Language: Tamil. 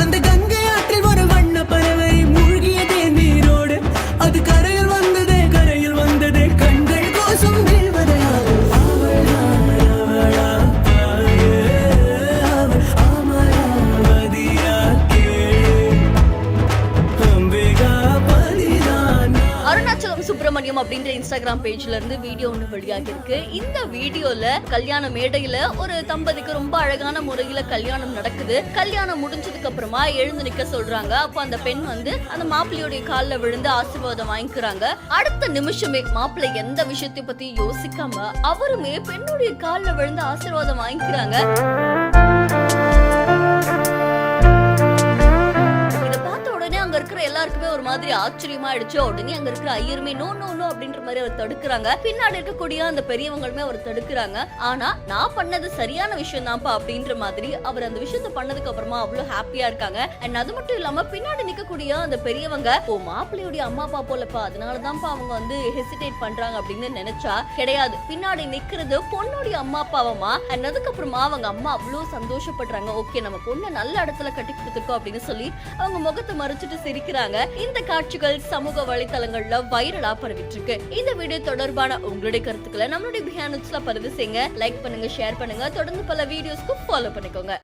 அந்த கங்கை ஆற்றில் ஒரு வண்ண பறவை மூழ்கியதே நீரோடு. அது கரையில் வந்ததே கரையில் வந்ததே கண்கள் கோசம் வீழ்வதையா. அருணாச்சலம் சுப்பிரமணியம் அப்படின்ற இன்ஸ்டாகிராம் பேஜ்ல இருந்து வீடியோ ஒன்று வெளியாகி இருக்கு. இந்த வீடியோல கல்யாண மேடையில ஒரு தம்பதிக்கு ரொம்ப அழகான முறையில கல்யாணம் நடக்குது. கல்யாணம் முடிஞ்சதுக்கு அப்புறமா எழுந்து நிக்க சொல்றாங்க. அப்ப அந்த பெண் வந்து அந்த மாப்பிள்ளையுடைய காலில் விழுந்து ஆசீர்வாதம் வாங்கிக்கிறாங்க. அடுத்த நிமிஷமே மாப்பிள்ளை எந்த விஷயத்தை பத்தி யோசிக்காம அவருமே பெண்ணுடைய காலில் விழுந்து ஆசீர்வாதம் வாங்கிக்கிறாங்க. அங்க இருக்கிற எல்லாருக்குமே ஒரு மாதிரி ஆச்சரியமா ஆயிடுச்சு. உடனே அங்க இருக்கிற ஐயருமே நோ நோ நோ அப்படின்ற மாதிரி அவர் தடுக்கிறாங்க. பின்னாடி இருக்கக்கூடிய அந்த பெரியவங்களுமே அவர் தடுக்கிறாங்க. ஆனா நான் பண்ணது சரியான விஷயம் தான்ப்பா அப்படின்ற மாதிரி அவர் அந்த விஷயத்த பண்ணதுக்கு அப்புறமா அவ்வளவு ஹாப்பியா இருக்காங்க. அண்ட் அது மட்டும் இல்லாம பின்னாடி நிக்கக்கூடிய அந்த பெரியவங்க ஓ மாப்பிள்ளையுடைய அம்மா அப்பா போலப்பா அதனாலதான்ப்பா அவங்க வந்து ஹெசிடேட் பண்றாங்க அப்படின்னு நினைச்சா கிடையாது. பின்னாடி நிக்கிறது பொண்ணுடைய அம்மா அப்பாவமா. அண்ட் அதுக்கப்புறமா அவங்க அம்மா அவ்வளவு சந்தோஷப்படுறாங்க. ஓகே நம்ம பொண்ணை நல்ல இடத்துல கட்டி கொடுத்துருக்கோம் அப்படின்னு சொல்லி அவங்க முகத்தை மறைச்சிட்டு சிரிக்கிறாங்க. இந்த காட்சிகள் சமூக வலைதளங்கள்ல வைரலா பரவிட்டு இருக்கு. இந்த வீடியோ தொடர்பான உங்களுடைய கருத்துக்களை நம்மளுடைய பிஹைண்ட் பதிவு செய்யுங்க. லைக் பண்ணுங்க, ஷேர் பண்ணுங்க. தொடர்ந்து பல வீடியோஸ்க்கு ஃபாலோ பண்ணிக்கோங்க.